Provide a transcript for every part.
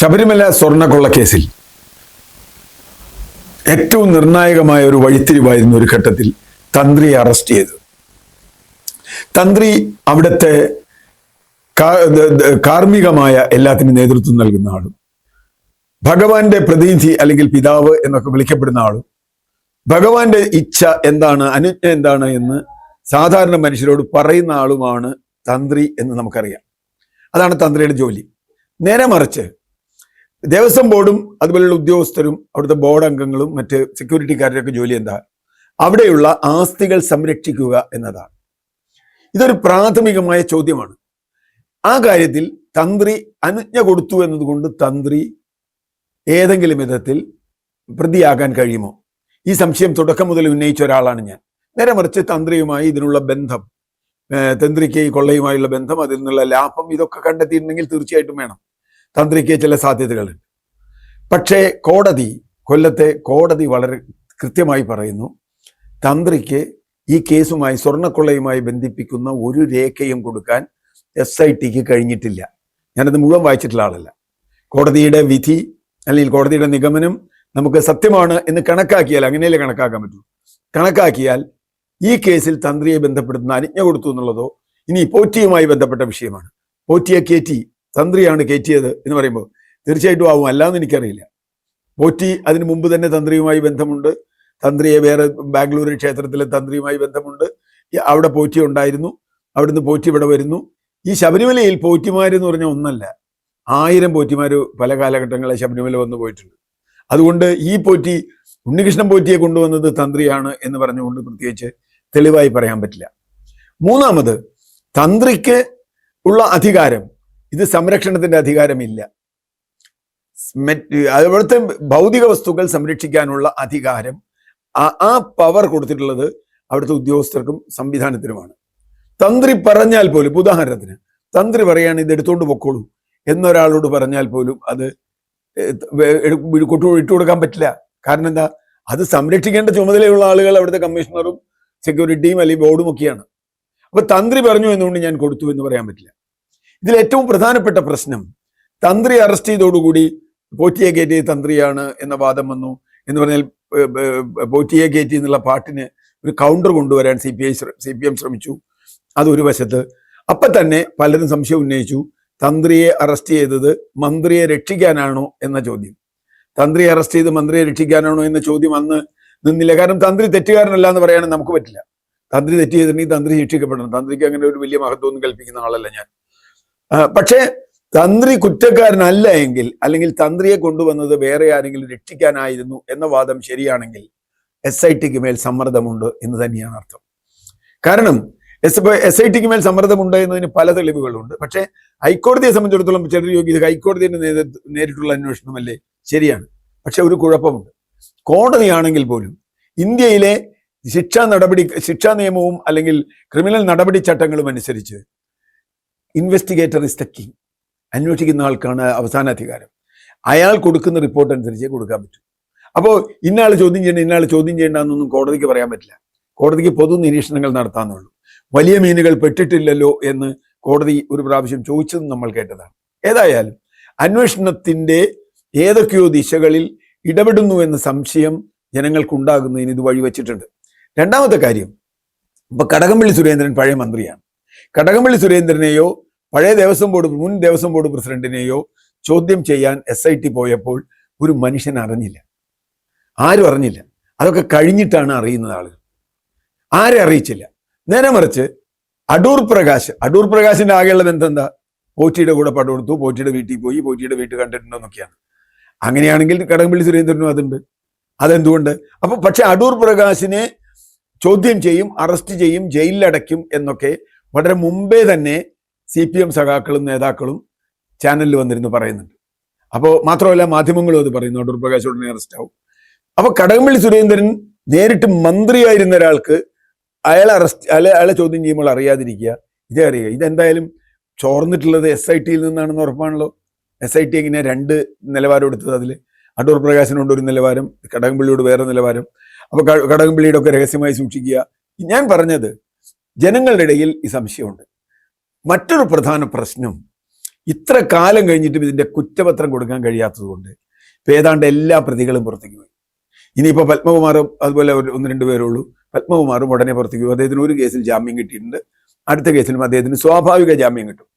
ശബരിമല സ്വർണ്ണക്കൊള്ളക്കേസിൽ ഏറ്റവും നിർണായകമായ ഒരു വഴിത്തിരിവായിരുന്നു ഒരു ഘട്ടത്തിൽ തന്ത്രിയെ അറസ്റ്റ് ചെയ്തത്. തന്ത്രി അവിടുത്തെ കാർമ്മികമായ എല്ലാത്തിനും നേതൃത്വം നൽകുന്ന ആളും, ഭഗവാന്റെ പ്രതിനിധി അല്ലെങ്കിൽ പിതാവ് എന്നൊക്കെ വിളിക്കപ്പെടുന്ന ആളും, ഭഗവാന്റെ ഇച്ഛ എന്താണ്, അനുജ്ഞ എന്താണ് എന്ന് സാധാരണ മനുഷ്യരോട് പറയുന്ന ആളുമാണ് തന്ത്രി എന്ന് നമുക്കറിയാം. അതാണ് തന്ത്രിയുടെ ജോലി. നേരെ മറിച്ച് ദേവസ്വം ബോർഡും അതുപോലെയുള്ള ഉദ്യോഗസ്ഥരും അവിടുത്തെ ബോർഡ് അംഗങ്ങളും മറ്റ് സെക്യൂരിറ്റിക്കാരുടെയൊക്കെ ജോലി എന്താ? അവിടെയുള്ള ആസ്തികൾ സംരക്ഷിക്കുക എന്നതാണ്. ഇതൊരു പ്രാഥമികമായ ചോദ്യമാണ്. ആ കാര്യത്തിൽ തന്ത്രി അനുജ്ഞ കൊടുത്തു എന്നതുകൊണ്ട് തന്ത്രി ഏതെങ്കിലും വിധത്തിൽ പ്രതിയാകാൻ കഴിയുമോ? ഈ സംശയം തുടക്കം മുതൽ ഉന്നയിച്ച ഒരാളാണ് ഞാൻ. നേരെ മറിച്ച് തന്ത്രിയുമായി ഇതിനുള്ള ബന്ധം, തന്ത്രിക്ക് ഈ കൊള്ളയുമായുള്ള ബന്ധം, അതിൽ നിന്നുള്ള ലാഭം, ഇതൊക്കെ കണ്ടെത്തിയിട്ടുണ്ടെങ്കിൽ തീർച്ചയായിട്ടും വേണം. തന്ത്രിക്ക് ചില സാധ്യതകളുണ്ട്. പക്ഷേ കൊല്ലത്തെ കോടതി വളരെ കൃത്യമായി പറയുന്നു, തന്ത്രിക്ക് ഈ കേസുമായി, സ്വർണ്ണക്കൊള്ളയുമായി ബന്ധിപ്പിക്കുന്ന ഒരു രേഖയും കൊടുക്കാൻ SITക്ക് കഴിഞ്ഞിട്ടില്ല. ഞാനത് മുഴുവൻ വായിച്ചിട്ടുള്ള ആളല്ല. കോടതിയുടെ വിധി അല്ലെങ്കിൽ കോടതിയുടെ നിഗമനം നമുക്ക് സത്യമാണ് എന്ന് കണക്കാക്കിയാൽ, അങ്ങനെയല്ലേ കണക്കാക്കാൻ പറ്റൂ, കണക്കാക്കിയാൽ ഈ കേസിൽ തന്ത്രിയെ ബന്ധപ്പെടുത്തുന്ന അനുജ്ഞ കൊടുത്തു എന്നുള്ളതോ ഇനി പോറ്റിയുമായി ബന്ധപ്പെട്ട വിഷയമാണ്, പോറ്റിയെ കയറ്റി, തന്ത്രിയാണ് കയറ്റിയത് എന്ന് പറയുമ്പോൾ തീർച്ചയായിട്ടും ആവും. അല്ലാന്ന് എനിക്കറിയില്ല. പോറ്റി അതിന് മുമ്പ് തന്നെ തന്ത്രിയുമായി ബന്ധമുണ്ട്. തന്ത്രിയെ വേറെ ബാംഗ്ലൂർ ക്ഷേത്രത്തിലെ തന്ത്രിയുമായി ബന്ധമുണ്ട്. അവിടെ പോറ്റി ഉണ്ടായിരുന്നു, അവിടുന്ന് പോറ്റി ഇവിടെ വരുന്നു. ഈ ശബരിമലയിൽ പോറ്റിമാരെന്ന് പറഞ്ഞാൽ ഒന്നല്ല, 1000 പോറ്റിമാർ പല കാലഘട്ടങ്ങളിൽ ശബരിമല വന്നു പോയിട്ടുണ്ട്. അതുകൊണ്ട് ഈ പോറ്റി, ഉണ്ണികൃഷ്ണൻ പോറ്റിയെ കൊണ്ടുവന്നത് തന്ത്രിയാണ് എന്ന് പറഞ്ഞുകൊണ്ട് പ്രത്യേകിച്ച് തെളിവായി പറയാൻ പറ്റില്ല. മൂന്നാമത്, തന്ത്രിക്ക് ഉള്ള അധികാരം, ഇത് സംരക്ഷണത്തിന്റെ അധികാരമില്ല. അവിടുത്തെ ഭൗതിക വസ്തുക്കൾ സംരക്ഷിക്കാനുള്ള അധികാരം, ആ പവർ കൊടുത്തിട്ടുള്ളത് അവിടുത്തെ ഉദ്യോഗസ്ഥർക്കും സംവിധാനത്തിനുമാണ്. തന്ത്രി പറഞ്ഞാൽ പോലും, ഉദാഹരണത്തിന് തന്ത്രി പറയാണ് ഇത് എടുത്തുകൊണ്ട് പൊക്കോളൂ എന്നൊരാളോട് പറഞ്ഞാൽ പോലും അത് ഇട്ടുകൊടുക്കാൻ പറ്റില്ല. കാരണം എന്താ? അത് സംരക്ഷിക്കേണ്ട ചുമതലയുള്ള ആളുകൾ അവിടുത്തെ കമ്മീഷണറും സെക്യൂരിറ്റിയും അല്ലെങ്കിൽ ബോർഡും ഒക്കെയാണ്. അപ്പൊ തന്ത്രി പറഞ്ഞു എന്നുകൊണ്ട് ഞാൻ കൊടുത്തു എന്ന് പറയാൻ പറ്റില്ല. ഇതിൽ ഏറ്റവും പ്രധാനപ്പെട്ട പ്രശ്നം, തന്ത്രി അറസ്റ്റ് ചെയ്തോടുകൂടി പോറ്റിയെ കയറ്റി തന്ത്രിയാണ് എന്ന വാദം വന്നു എന്ന് പറഞ്ഞാൽ പോറ്റിയെ കയറ്റി എന്നുള്ള പാട്ടിന് ഒരു കൗണ്ടർ കൊണ്ടുവരാൻ CPM ശ്രമിച്ചു. അതൊരു വശത്ത്. അപ്പൊ തന്നെ പലരും സംശയം ഉന്നയിച്ചു, തന്ത്രിയെ അറസ്റ്റ് ചെയ്തത് മന്ത്രിയെ രക്ഷിക്കാനാണോ എന്ന ചോദ്യം. തന്ത്രിയെ അറസ്റ്റ് ചെയ്ത് മന്ത്രിയെ രക്ഷിക്കാനാണോ എന്ന ചോദ്യം അന്ന് നിന്നില്ല. കാരണം തന്ത്രി തെറ്റുകാരനല്ല എന്ന് പറയാനും നമുക്ക് പറ്റില്ല. തന്ത്രി തെറ്റ് ചെയ്തിട്ടുണ്ടെങ്കിൽ തന്ത്രി ശിക്ഷിക്കപ്പെടണം. തന്ത്രിക്ക് അങ്ങനെ ഒരു വലിയ മഹത്വമൊന്നും കൽപ്പിക്കുന്ന ആളല്ല ഞാൻ. പക്ഷേ തന്ത്രി കുറ്റക്കാരനല്ല എങ്കിൽ, അല്ലെങ്കിൽ തന്ത്രിയെ കൊണ്ടുവന്നത് വേറെ ആരെങ്കിലും രക്ഷിക്കാനായിരുന്നു എന്ന വാദം ശരിയാണെങ്കിൽ SITക്ക് മേൽ സമ്മർദ്ദമുണ്ട് എന്ന് തന്നെയാണ് അർത്ഥം. കാരണം SITക്ക് മേൽ സമ്മർദ്ദമുണ്ട് എന്നതിന് പല തെളിവുകളുണ്ട്. പക്ഷേ ഹൈക്കോടതിയെ സംബന്ധിച്ചിടത്തോളം ചിലർ ഇത് ഹൈക്കോടതിയുടെ നേരിട്ടുള്ള അന്വേഷണമല്ലേ? ശരിയാണ്. പക്ഷെ ഒരു കുഴപ്പമുണ്ട്. കോടതിയാണെങ്കിൽ പോലും ഇന്ത്യയിലെ ശിക്ഷാ നിയമവും അല്ലെങ്കിൽ ക്രിമിനൽ നടപടി ചട്ടങ്ങളും അനുസരിച്ച് ഇൻവെസ്റ്റിഗേറ്റർ ഇസ് ദ കിങ്. അന്വേഷിക്കുന്ന ആൾക്കാണ് അവസാന അധികാരം. അയാൾ കൊടുക്കുന്ന റിപ്പോർട്ട് അനുസരിച്ചേ കൊടുക്കാൻ പറ്റൂ. അപ്പോൾ ഇന്നയാൾ ചോദ്യം ചെയ്യണ്ട, ഇന്നയാൾ ചോദ്യം ചെയ്യേണ്ടെന്നൊന്നും കോടതിക്ക് പറയാൻ പറ്റില്ല. കോടതിക്ക് പൊതു നിരീക്ഷണങ്ങൾ നടത്താമെന്നുള്ളൂ. വലിയ മീനുകൾ പെട്ടിട്ടില്ലല്ലോ എന്ന് കോടതി ഒരു പ്രാവശ്യം ചോദിച്ചതും നമ്മൾ കേട്ടതാണ്. ഏതായാലും അന്വേഷണത്തിന്റെ ഏതൊക്കെയോ ദിശകളിൽ ഇടപെടുന്നു എന്ന സംശയം ജനങ്ങൾക്കുണ്ടാകുന്നതിന് ഇത് വഴിവെച്ചിട്ടുണ്ട്. രണ്ടാമത്തെ കാര്യം, ഇപ്പൊ കടകംപള്ളി സുരേന്ദ്രൻ പഴയ മന്ത്രിയാണ്. കടകംപള്ളി സുരേന്ദ്രനെയോ പഴയ മുൻ ദേവസ്വം ബോർഡ് പ്രസിഡന്റിനെയോ ചോദ്യം ചെയ്യാൻ SIT പോയപ്പോൾ ഒരു മനുഷ്യൻ അറിഞ്ഞില്ല, ആരും അറിഞ്ഞില്ല. അതൊക്കെ കഴിഞ്ഞിട്ടാണ് അറിയുന്നത് ആളുകൾ. ആരെ അറിയിച്ചില്ല. നേരെ മറിച്ച് അടൂർ പ്രകാശിന്റെ ആകെയുള്ള ബന്ധം എന്താ? പോറ്റിയുടെ കൂടെ പടം കൊടുത്തു, പോറ്റിയുടെ വീട്ടിൽ പോയി, പോറ്റിയുടെ വീട്ടിൽ കണ്ടിട്ടുണ്ടോ എന്നൊക്കെയാണ്. അങ്ങനെയാണെങ്കിൽ കടകംപള്ളി സുരേന്ദ്രനും അതുണ്ട്. അതെന്തുകൊണ്ട്? അപ്പൊ പക്ഷെ അടൂർ പ്രകാശിനെ ചോദ്യം ചെയ്യും, അറസ്റ്റ് ചെയ്യും, ജയിലിലടയ്ക്കും എന്നൊക്കെ വളരെ മുമ്പേ തന്നെ CPM സഖാക്കളും നേതാക്കളും ചാനലിൽ വന്നിരുന്നു പറയുന്നുണ്ട്. അപ്പോൾ മാത്രമല്ല മാധ്യമങ്ങളും അത് പറയുന്നു, അടൂർ പ്രകാശ് ഉടനെ അറസ്റ്റ് ആവും. അപ്പൊ കടകംപള്ളി സുരേന്ദ്രൻ നേരിട്ട് മന്ത്രിയായിരുന്ന ഒരാൾക്ക് അയാളെ ചോദ്യം ചെയ്യുമ്പോൾ അറിയാതിരിക്കുക, ഇതേ അറിയുക. ഇതെന്തായാലും ചോർന്നിട്ടുള്ളത് SITയിൽ നിന്നാണെന്ന് ഉറപ്പാണല്ലോ. SIT എങ്ങനെയാ 2 നിലവാരം എടുത്തത്? അതിൽ അടൂർ പ്രകാശിനോട് ഒരു നിലവാരം, കടകംപള്ളിയോട് വേറെ നിലവാരം. അപ്പൊ കടകംപള്ളിയുടെ ഒക്കെ രഹസ്യമായി സൂക്ഷിക്കുക. ഞാൻ പറഞ്ഞത് ജനങ്ങളുടെ ഇടയിൽ ഈ സംശയമുണ്ട്. മറ്റൊരു പ്രധാന പ്രശ്നം, ഇത്ര കാലം കഴിഞ്ഞിട്ടും ഇതിന്റെ കുറ്റപത്രം കൊടുക്കാൻ കഴിയാത്തത് കൊണ്ട് ഇപ്പൊ ഏതാണ്ട് എല്ലാ പ്രതികളും പുറത്തേക്ക് പോയി. ഇനിയിപ്പോ പത്മകുമാറും അതുപോലെ ഒന്ന് രണ്ട് പേരുള്ളൂ. പത്മകുമാറും ഉടനെ പുറത്തേക്ക് പോകും. അദ്ദേഹത്തിന് ഒരു കേസിൽ ജാമ്യം കിട്ടിയിട്ടുണ്ട്. അടുത്ത കേസിലും അദ്ദേഹത്തിന് സ്വാഭാവിക ജാമ്യം കിട്ടും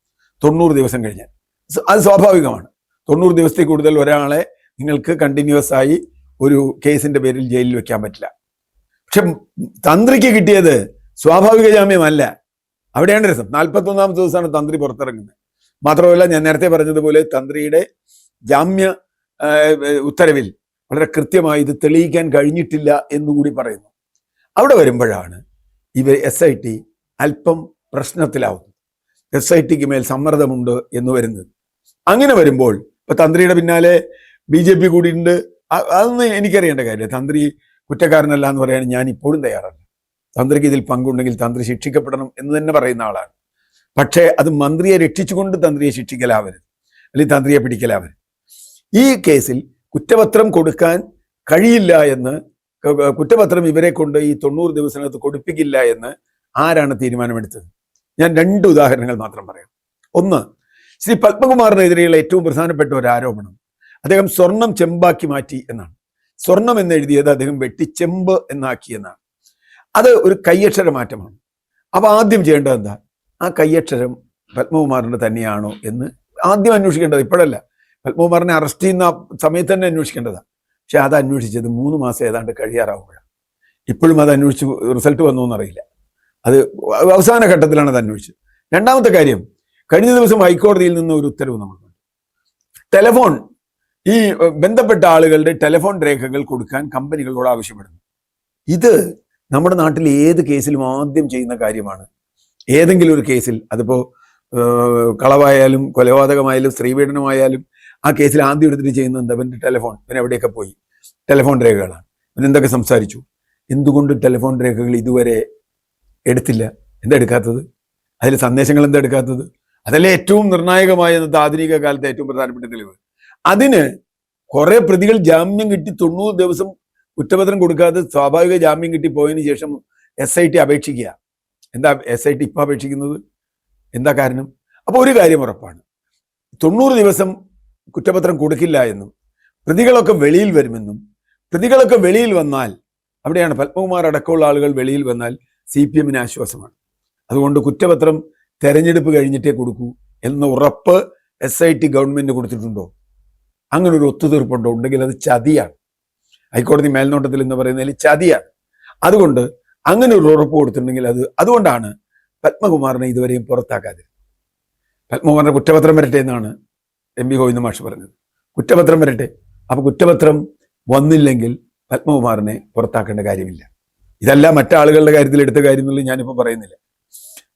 90 ദിവസം കഴിഞ്ഞാൽ. അത് സ്വാഭാവികമാണ്. 90 ദിവസത്തിൽ കൂടുതൽ ഒരാളെ നിങ്ങൾക്ക് കണ്ടിന്യൂസ് ആയി ഒരു കേസിന്റെ പേരിൽ ജയിലിൽ വെക്കാൻ പറ്റില്ല. പക്ഷെ തന്ത്രിക്ക് കിട്ടിയത് സ്വാഭാവിക ജാമ്യമല്ല. അവിടെയാണ് രസം. 41ാമത്തെ ദിവസമാണ് തന്ത്രി പുറത്തിറങ്ങുന്നത്. മാത്രമല്ല, ഞാൻ നേരത്തെ പറഞ്ഞതുപോലെ തന്ത്രിയുടെ ജാമ്യ ഉത്തരവിൽ വളരെ കൃത്യമായി ഇത് തെളിയിക്കാൻ കഴിഞ്ഞിട്ടില്ല എന്നുകൂടി പറയുന്നു. അവിടെ വരുമ്പോഴാണ് ഇവർ SIT അല്പം പ്രശ്നത്തിലാവുന്നത്. SITക്ക് മേൽ സമ്മർദ്ദമുണ്ട് എന്ന് വരുന്നത്. അങ്ങനെ വരുമ്പോൾ ഇപ്പൊ തന്ത്രിയുടെ പിന്നാലെ BJP കൂടിയുണ്ട്. അതൊന്നും എനിക്കറിയേണ്ട കാര്യമില്ല. തന്ത്രി കുറ്റക്കാരനല്ല എന്ന് പറയാൻ ഞാൻ ഇപ്പോഴും തയ്യാറല്ല. തന്ത്രിക്ക് ഇതിൽ പങ്കുണ്ടെങ്കിൽ തന്ത്രി ശിക്ഷിക്കപ്പെടണം എന്ന് തന്നെ പറയുന്ന ആളാണ്. പക്ഷേ അത് മന്ത്രിയെ രക്ഷിച്ചുകൊണ്ട് തന്ത്രിയെ ശിക്ഷിക്കലാവരുത്, അല്ലെങ്കിൽ തന്ത്രിയെ പിടിക്കലാവരുത്. ഈ കേസിൽ കുറ്റപത്രം കൊടുക്കാൻ കഴിയില്ല എന്ന്, കുറ്റപത്രം ഇവരെ കൊണ്ട് ഈ 90 ദിവസത്തിനകത്ത് കൊടുപ്പിക്കില്ല എന്ന് ആരാണ് തീരുമാനമെടുത്തത്? ഞാൻ 2 ഉദാഹരണങ്ങൾ മാത്രം പറയാം. ഒന്ന്, ശ്രീ പത്മകുമാറിനെതിരെയുള്ള ഏറ്റവും പ്രധാനപ്പെട്ട ഒരു ആരോപണം അദ്ദേഹം സ്വർണം ചെമ്പാക്കി മാറ്റി എന്നാണ്. സ്വർണം എന്നെഴുതിയത് അദ്ദേഹം വെട്ടി ചെമ്പ് എന്നാക്കി എന്നാണ്. അത് ഒരു കയ്യക്ഷര മാറ്റമാണ്. അപ്പൊ ആദ്യം ചെയ്യേണ്ടത് എന്താ? ആ കയ്യക്ഷരം പത്മകുമാറിന്റെ തന്നെയാണോ എന്ന് ആദ്യം അന്വേഷിക്കേണ്ടത്. ഇപ്പോഴല്ല, പത്മകുമാറിനെ അറസ്റ്റ് ചെയ്യുന്ന സമയത്ത് തന്നെ അന്വേഷിക്കേണ്ടതാണ്. പക്ഷെ അത് അന്വേഷിച്ചത് 3 മാസം ഏതാണ്ട് കഴിയാറാവുകയാണ്. ഇപ്പോഴും അത് അന്വേഷിച്ച് റിസൾട്ട് വന്നു എന്നറിയില്ല. അത് അവസാന ഘട്ടത്തിലാണ് അത് അന്വേഷിച്ചത്. രണ്ടാമത്തെ കാര്യം, കഴിഞ്ഞ ദിവസം ഹൈക്കോടതിയിൽ നിന്ന് ഒരു ഉത്തരവ് നമുക്കുണ്ട്. ടെലഫോൺ, ഈ ബന്ധപ്പെട്ട ആളുകളുടെ ടെലഫോൺ രേഖകൾ കൊടുക്കാൻ കമ്പനികളോട് ആവശ്യപ്പെടുന്നു. ഇത് നമ്മുടെ നാട്ടിൽ ഏത് കേസിലും ആദ്യം ചെയ്യുന്ന കാര്യമാണ്. ഏതെങ്കിലും ഒരു കേസിൽ, അതിപ്പോ കളവായാലും കൊലപാതകമായാലും സ്ത്രീപീഡനമായാലും, ആ കേസിൽ ആദ്യം എടുത്തിട്ട് ചെയ്യുന്നത് എന്താ? ഇവന്റെ ടെലഫോൺ, ഇവൻ എവിടെയൊക്കെ പോയി, ടെലഫോൺ രേഖകളാണ്. ഇവൻ എന്തൊക്കെ സംസാരിച്ചു, എന്തുകൊണ്ട് ടെലഫോൺ രേഖകൾ ഇതുവരെ എടുത്തില്ല? എന്താ എടുക്കാത്തത്? അതിൽ സന്ദേശങ്ങൾ എന്താ എടുക്കാത്തത്? അതല്ലേ ഏറ്റവും നിർണായകമായ ഇന്നത്തെ ആധുനിക കാലത്തെ ഏറ്റവും പ്രധാനപ്പെട്ട തെളിവ്. അതിന് കുറെ പ്രതികൾ ജാമ്യം കിട്ടി 90 ദിവസം കുറ്റപത്രം കൊടുക്കാതെ സ്വാഭാവിക ജാമ്യം കിട്ടി പോയതിനു ശേഷം SIT അപേക്ഷിക്കുക. എന്താ SIT ഇപ്പൊ അപേക്ഷിക്കുന്നത്? എന്താ കാരണം? അപ്പൊ ഒരു കാര്യം ഉറപ്പാണ്, 90 ദിവസം കുറ്റപത്രം കൊടുക്കില്ല എന്നും പ്രതികളൊക്കെ വെളിയിൽ വരുമെന്നും, പ്രതികളൊക്കെ വെളിയിൽ വന്നാൽ, അവിടെയാണ് പത്മകുമാർ അടക്കമുള്ള ആളുകൾ വെളിയിൽ വന്നാൽ CPM-ന് ആശ്വാസമാണ്. അതുകൊണ്ട് കുറ്റപത്രം തെരഞ്ഞെടുപ്പ് കഴിഞ്ഞിട്ടേ കൊടുക്കൂ എന്ന ഉറപ്പ് SIT ഗവൺമെന്റ് കൊടുത്തിട്ടുണ്ടോ? അങ്ങനെ ഒരു ഒത്തുതീർപ്പുണ്ടോ? ഉണ്ടെങ്കിൽ അത് ചതിയാണ്. ഹൈക്കോടതി മേൽനോട്ടത്തിൽ എന്ന് പറയുന്നതിൽ ചതിയാണ്. അതുകൊണ്ട് അങ്ങനെ ഒരു ഉറപ്പ് കൊടുത്തിട്ടുണ്ടെങ്കിൽ അതുകൊണ്ടാണ് പത്മകുമാറിനെ ഇതുവരെയും പുറത്താക്കാതെ. പത്മകുമാറിന്റെ കുറ്റപത്രം വരട്ടെ എന്നാണ് MP ഗോവിന്ദ മാഷ് പറഞ്ഞത്. കുറ്റപത്രം വരട്ടെ. അപ്പൊ കുറ്റപത്രം വന്നില്ലെങ്കിൽ പത്മകുമാറിനെ പുറത്താക്കേണ്ട കാര്യമില്ല. ഇതല്ല മറ്റാളുകളുടെ കാര്യത്തിൽ എടുത്ത കാര്യം എന്നുള്ളത് ഞാനിപ്പോൾ പറയുന്നില്ല.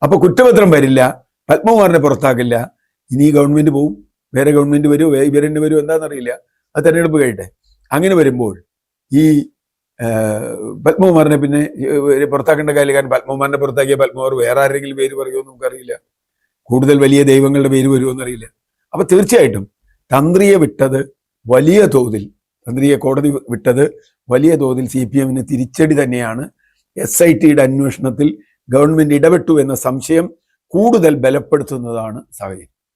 അപ്പൊ കുറ്റപത്രം വരില്ല, പത്മകുമാറിനെ പുറത്താക്കില്ല. ഇനി ഗവൺമെന്റ് പോവും, വേറെ ഗവൺമെന്റ് വരുമോ, ഇവരെന്നെ വരുമോ എന്താണെന്നറിയില്ല. അത് തെരഞ്ഞെടുപ്പ് കഴിയട്ടെ. അങ്ങനെ വരുമ്പോൾ ഈ പത്മകുമാറിനെ പിന്നെ പുറത്താക്കേണ്ട കാര്യം. കാരണം പത്മകുമാറിനെ പുറത്താക്കിയ പത്മകുമാർ വേറെ ആരെങ്കിലും പേര് പറയുമോ നമുക്കറിയില്ല. കൂടുതൽ വലിയ ദൈവങ്ങളുടെ പേര് വരുമോ എന്നറിയില്ല. അപ്പൊ തീർച്ചയായിട്ടും തന്ത്രിയെ വിട്ടത് വലിയ തോതിൽ, തന്ത്രിയെ കോടതി വിട്ടത് വലിയ തോതിൽ CPM-ന് തിരിച്ചടി തന്നെയാണ്. SIT-യുടെ അന്വേഷണത്തിൽ ഗവൺമെന്റ് ഇടപെട്ടു എന്ന സംശയം കൂടുതൽ ബലപ്പെടുത്തുന്നതാണ് സാഹചര്യം.